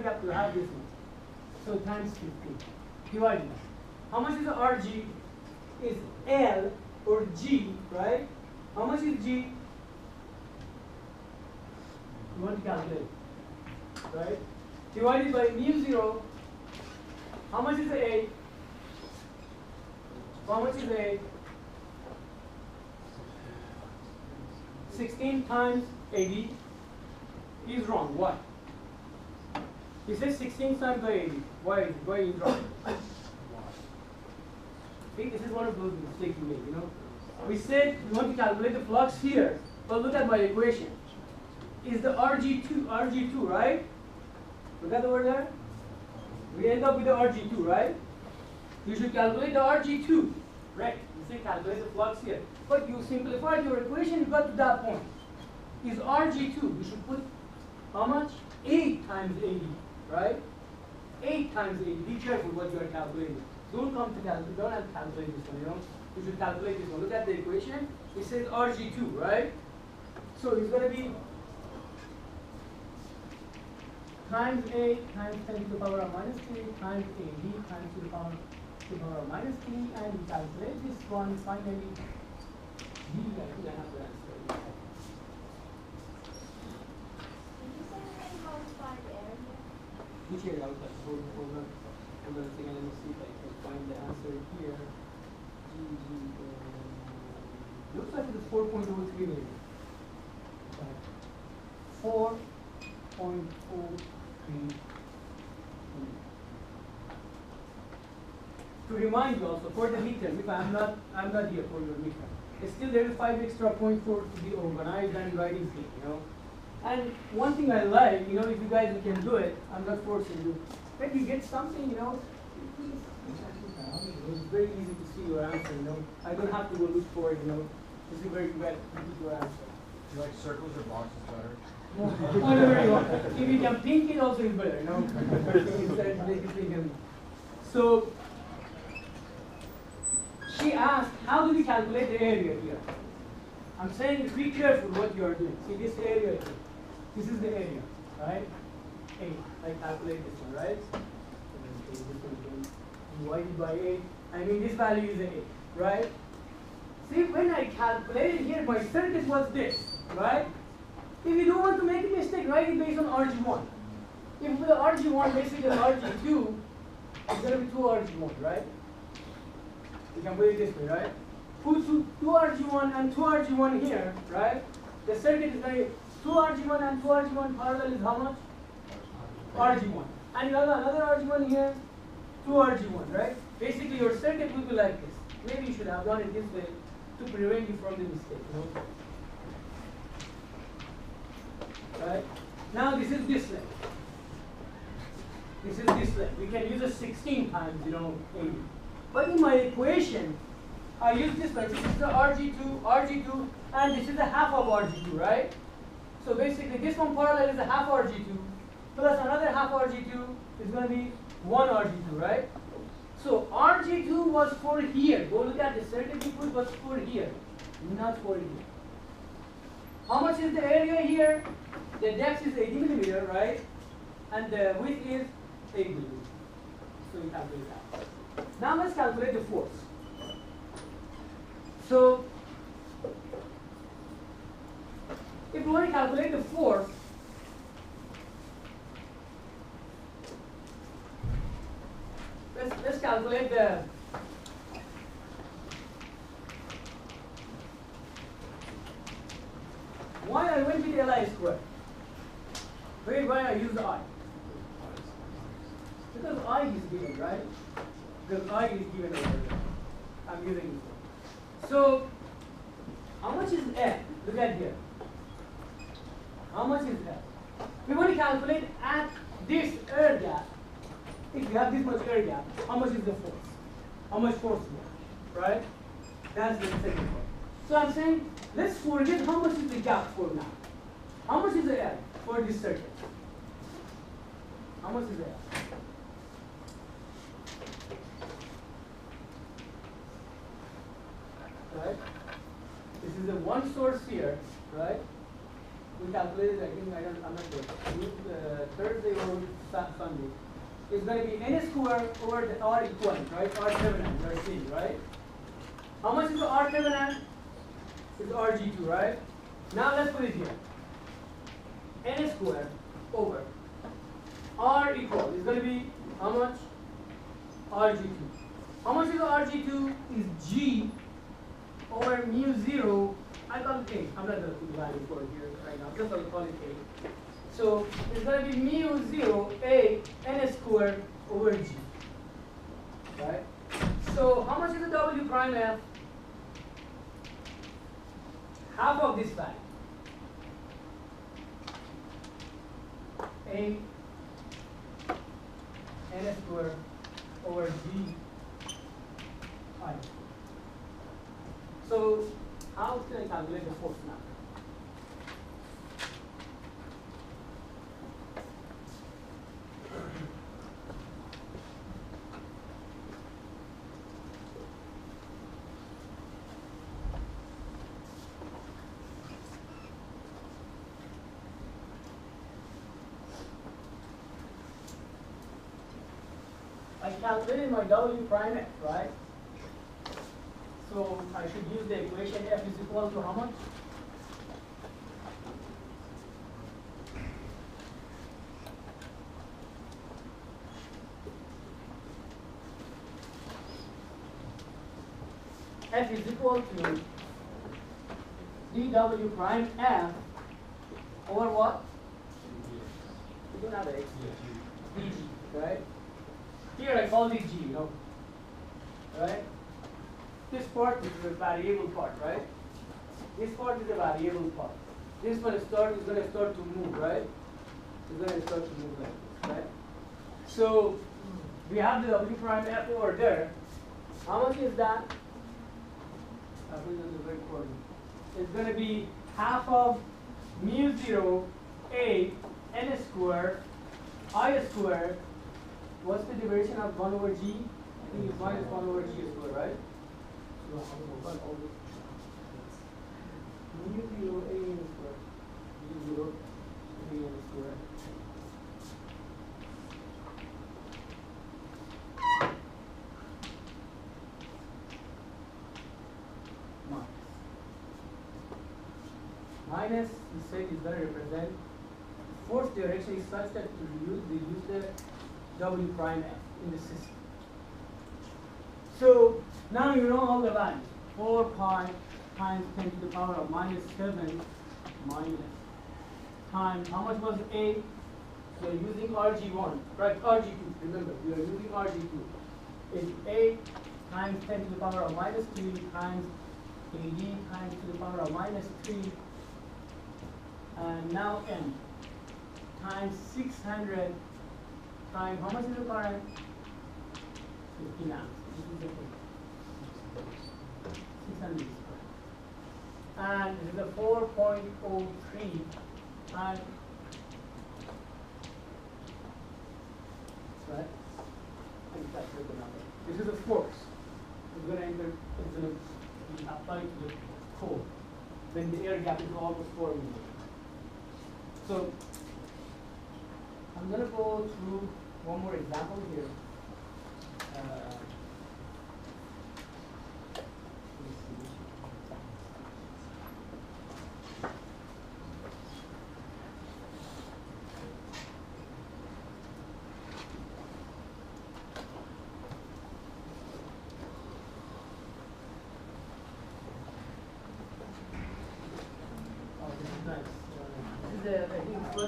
we have to have this one. So times 15. Divided by. How much is the RG? Is L or G, right? How much is G? You want to calculate, right? Divided by mu 0. How much is the A? How much is the A? 16 times 80 is wrong. Why? He says 16 times by 80. Why is wrong? See, this is one of those mistakes we make, you know. We said we want to calculate the flux here, but look at my equation. Is the RG2, right? Look at the word there. We end up with the RG2, right? You should calculate the RG2, right? You say calculate the flux here. But you simplified your equation, you got to that point. Is RG2, you should put how much? 8 times 80, right? 8 times 80. Be careful what you are calculating. Don't have to calculate this one, you know. You should calculate this one. Look at the equation. It says RG2, right? So it's going to be times 8 times 10 to the power of minus 3 times 80 times to the power of minus 3, and we calculate this one finally. I think I have to answer. Did you say the name part 5 area? Which area? Hold on a second. Let me see if I can find the answer here. Looks like it's 4.03 million. 4.03 million. To remind you also, for the midterm, if I'm not here for your midterm, still there is 5 extra point for to be organized and writing thing, you know. And one thing I like, you know, if you guys can do it, I'm not forcing you. When you get something, you know, it's very easy to see your answer, you know. I don't have to go look for it, you know. This is very well to your answer. Do you like circles or boxes better? Whatever you want. If you can pink it also is better, you know. So she asked, how do we calculate the area here? I'm saying be careful what you are doing. See this area here. This is the area, right? A. I calculate this one, right? Divided by 8. I mean this value is 8, right? See, when I calculated here, my circuit was this, right? If you don't want to make a mistake, write it based on RG1. If you put the RG1, basically RG2, it's going to be 2 RG1, right? You can put it this way, right? Put 2 RG1 and 2 RG1 here, right? The circuit is going to be 2 RG1 and 2 RG1 parallel is how much? RG1. And you have another RG1 here, 2 RG1, right? Basically your circuit will be like this. Maybe you should have done it this way to prevent you from the mistake, you know? Right? Now this is this leg. This is this leg. We can use it 16 times, you know, 80. But in my equation, I use this leg. This is the RG2, and this is a half of RG2, right? So basically this one parallel is a half RG2, plus another half RG2 is going to be 1 RG2, right? So RG2 was for here. Go look at the circuit input was for here, not for here. How much is the area here? The depth is 80 millimeter, right? And the width is 8 millimeter. So we calculate that. Now let's calculate the force. So if we want to calculate the force, let's calculate the why I went with Li squared. Why I use the I? Because I is given, right? Because I is given over there. I'm using this one. So how much is F? Look at here. How much is F? We want to calculate at this air gap. If you have this much air gap, how much is the force? How much force is there? Right? That's the second one. So I'm saying, let's forget how much is the gap for now. How much is the air for this circuit? How much is the air? Right? This is the one source here, right? we calculated, I think, I'm not sure, Thursday or Sunday. It's going to be n square over the R equivalent, right? R Thevenin, you are seeing, right? How much is the R Thevenin? It's RG2, right? Now let's put it here. N square over R equal is going to be how much? RG2. How much is the RG2? Is G over mu 0. I call it A. I'm not going to put the value for it here right now. Just I'll call it A. So it's going to be mu 0 A N square over G. Right? So how much is the W prime F? Half of this value. A N square over G I. So how can I calculate the force now? I calculated my W prime F, right? So I should use the equation F is equal to how much? F is equal to dW prime F over what? You don't have X. dG, right? Here I call it G, you know, right? This part is a variable part, right? This part is a variable part. This one is going to start to move, right? It's going to start to move like this, right? So we have the W prime F over there. How much is that? I put it on the right coordinate. It's going to be half of mu 0 A N square I square. What's the derivation of 1 over G? I think it's minus 1 over G square, right? So mu 0 A N square. Mu 0 A N square. Minus, we said, is going to represent force direction is such that we use the W prime F in the system. So now you know all the values. 4 pi times 10 to the power of minus 7 minus times, how much was A? So using RG1, right? RG2, remember, we are using RG2. Is A times 10 to the power of minus 3 times AD times to the power of minus 3. And now N times 600 times, how much is the current? 15 amps. This is the thing. 600 square. And this is a 4.03 times, right? And calculate the number. This is a force. It's going to enter, it's going to be applied to the core when the air gap is almost 4 meters. So I'm going to go through one more example here.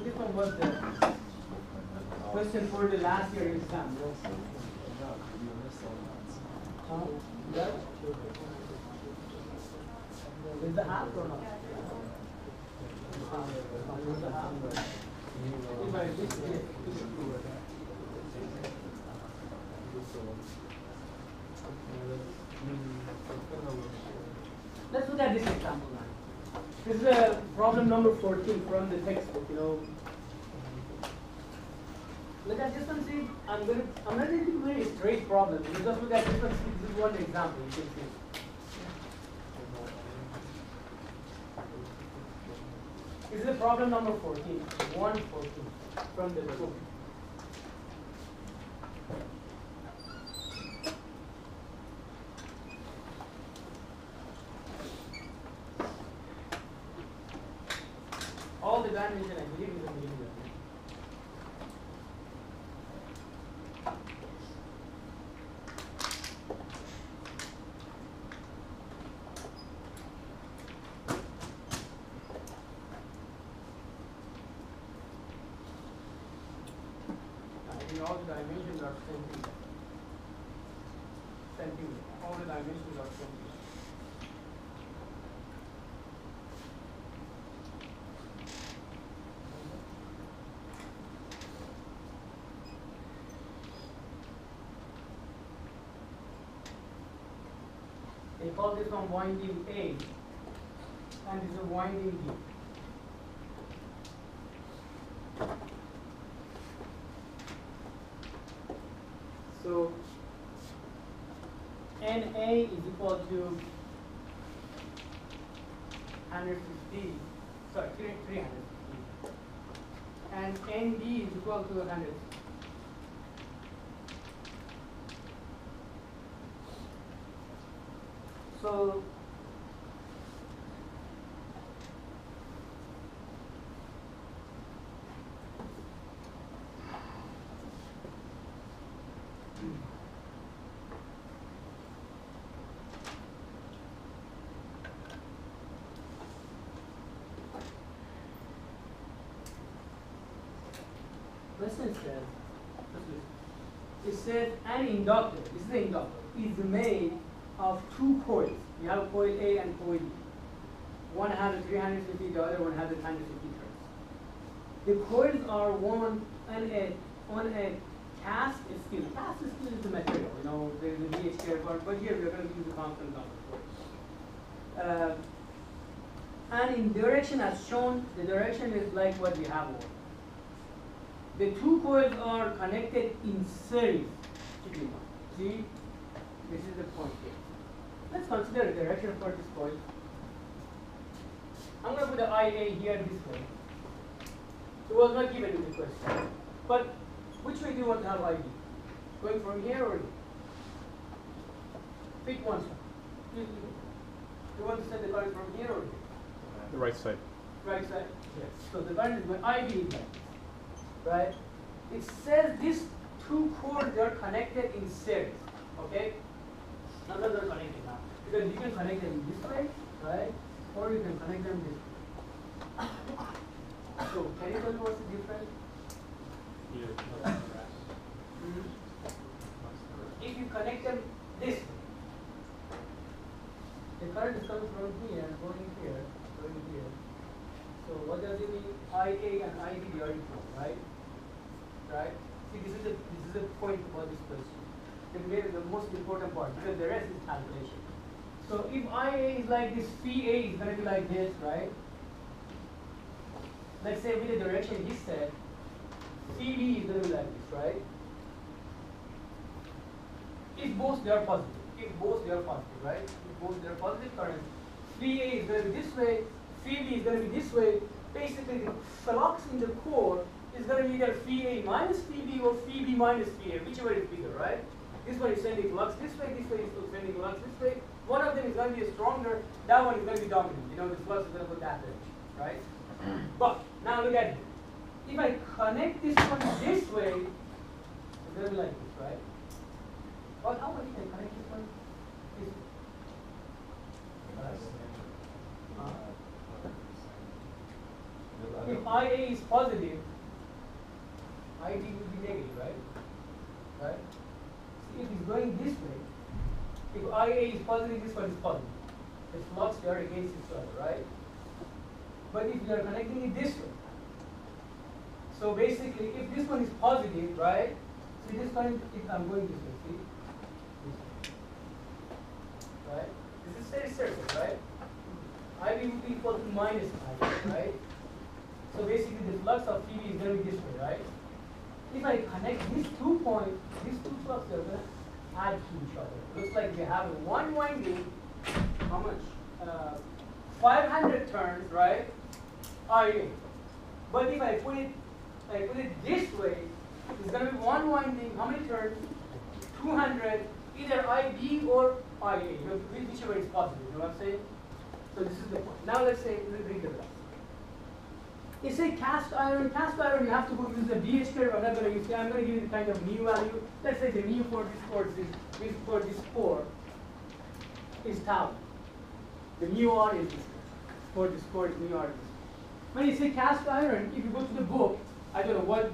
This one was the question for the last year exam. That? Is the half or not? Is the half? If I this is let's look at this example now. This is a problem number 14 from the textbook, you know. Look at this one, see, I'm not going to do very straight problem. You just look at this one, see, this is one example, you can see. This is problem number 14, 114 from the book. All the dimension, I believe, is a millimeter. All the dimensions are centimeter. Centimeter. All the dimensions are centimeter. They call this one winding A, and this is a winding B. So NA is equal to 150, sorry, 350, and NB is equal to 100. So question says, it says an inductor, this is the inductor, is made of two coils. You have coil A and coil B. One has a 350, the other one has a 150 turns. The coils are on a cast steel. Cast steel is the material, you know, there is a VH part, but here we are going to use the constant number coils. And in direction as shown, the direction is like what we have over. The two coils are connected in series. See, this is the point here. Let's consider the direction for this coil. I'm going to put the IA here this way. It was not given in the question. But which way do you want to have IB? Going from here or here? Pick one side. You want to send the current from here or here? The right side. Right side? Yes. So the current is going IB is like this. Right? It says these two cords are connected in series. Okay? Now they're connected now. Because you can connect them this way, right? Or you can connect them this way. So can you tell me what's the difference? If you connect them this way, the current is coming from here, going here, going here. So what does it mean? IA and IB are equal, right? Right? See, this is a point about this question. The most important part, because the rest is calculation. So if IA is like this, phi A is going to be like this, right? Let's say with the direction he said, phi B is going to be like this, right? If both they are positive, right? If both they are positive current, phi A is going to be this way, phi B is going to be this way. Basically, the flux in the core is going to be either phi A minus phi B or phi B minus phi A, whichever is bigger, right? This one is sending flux this way is sending flux this way. One of them is going to be stronger, that one is going to be dominant. You know, the flux is going to go that direction, right? But now look at it. If I connect this one this way, it's going to be like this, right? But how much can I connect this one? This way. If IA is positive, ID will be negative, right? Right? See, if it's going this way, if IA is positive, this one is positive. The flux they are against each other, right? But if you are connecting it this way, so basically, if this one is positive, right? See this current, if I'm going this way, see? This way. Right? This is steady circuit, right? IB will be equal to minus IB, right? So basically, the flux of PV is going to be this way, right? If I connect these 2 points, these two fluxes are going to add to each other. Looks like we have one winding, how much? 500 turns, right? IA. But if I put it this way, it's going to be one winding. How many turns? 200, either IB or IA, whichever is possible. You know what I'm saying? So this is the point. Now let's read the rest. It's a cast iron. Cast iron, you have to go use the BH curve. I'm not going to use it. I'm going to give you the kind of mu value. Let's say the mu for this core is tau. The mu r is this. For this core is mu r. When you say cast iron, if you go to the book, I don't know what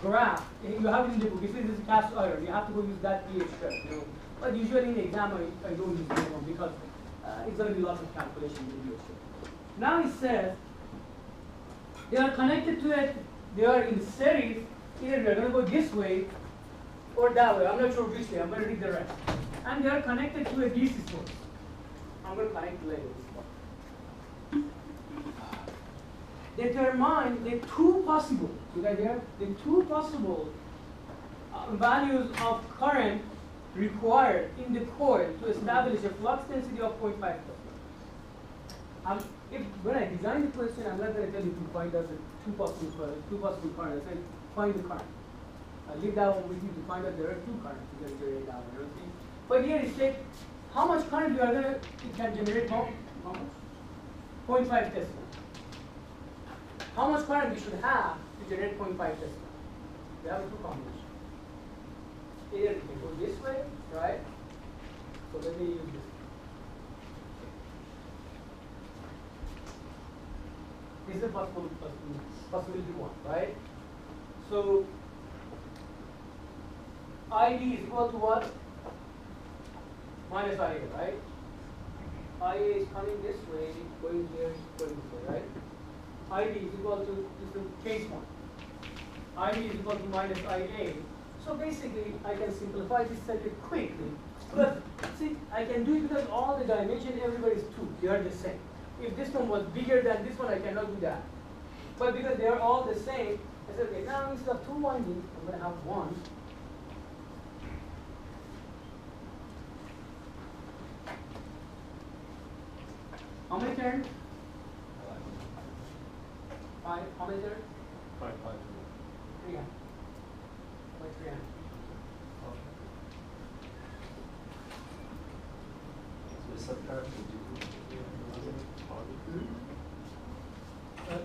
graph you have it in the book. If it is cast iron, you have to go use that BH curve. You know, but usually in the exam I don't use this one because it's going to be lots of calculation in the BH curve. Now it says they are connected to it. They are in series. Either they're going to go this way or that way. I'm not sure which way. I'm going to read the rest. And they are connected to a DC source. I'm going to connect later. Determine the two possible. Did I hear? The two possible values of current required in the coil to establish a flux density of 0.5%. When I design the question, I'm not going to tell you to find out the two possible currents. I said find the current. I leave that one with you to find out there are two currents to generate that one. Okay? But here it said how much current you are going to it can generate how much? 0.5 Tesla. How much current we should have to generate 0.5 Tesla? We have two combinations. Either we can go this way, right? So let me use this. This is a possibility one, right? So ID is equal to what? Minus IA, right? IA is coming this way, going here, going this way, right? ID is equal to, this is case one. ID is equal to minus IA. So basically, I can simplify this circuit quickly. But see, I can do it because all the dimension, everybody is 2. They are the same. If this one was bigger than this one, I cannot do that. But because they are all the same, I said, okay, now instead of 2 windings, I'm going to have 1. How many turns? 5. How many turns? 5. 3 hands. Like 3 hands. So it's subtract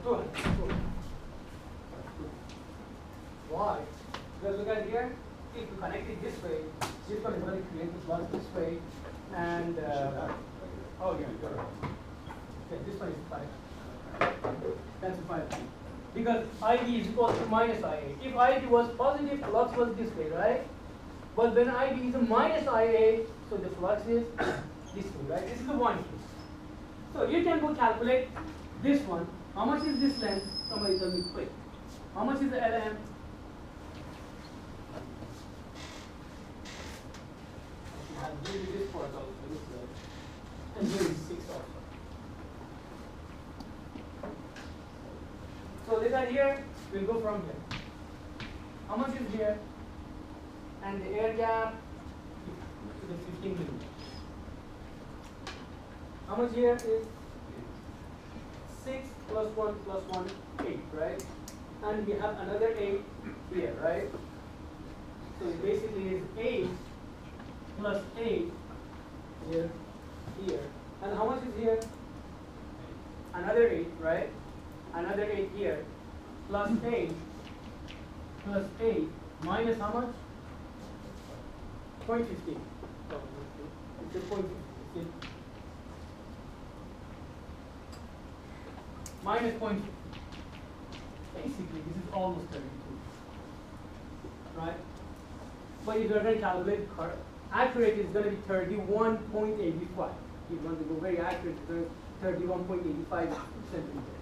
Two hands. Why? Because look at here. If you connect it this way, this one is going to create the flux this way, and oh yeah, you're right. Okay, this one is 5. That's a 5. Because ID is equal to minus IA. If ID was positive, flux was this way, right? But when ID is a minus IA, so the flux is this way, right? This is the one case. So you can go calculate this one. How much is this length? Somebody tell me quick. How much is the LM? I have given you this part also, this way. And here is 6 also. So look at here, we'll go from here. How much is here? And the air gap is 15 millimeters. How much here is 6 plus 1 plus 1, 8, right? And we have another 8 here, right? So it basically is 8 plus 8 here, here. And how much is here? Another 8, right? Another 8 here, plus 8, plus 8, minus how much? 0.15. So it's a 0.15. Minus 0.15. Basically, this is almost 32. Right? But if you're going to calculate accurate, it's going to be 31.85. If you want to go very accurate, it's 31.85 centimeters.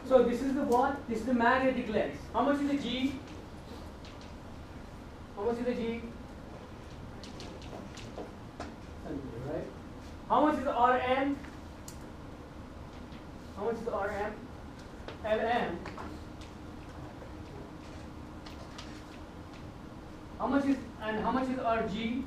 So this is the what? This is the magnetic lens. How much is the G? How much is the G? Centimeter, right? How much is the RM? How much is the RM? LM. How much is RG?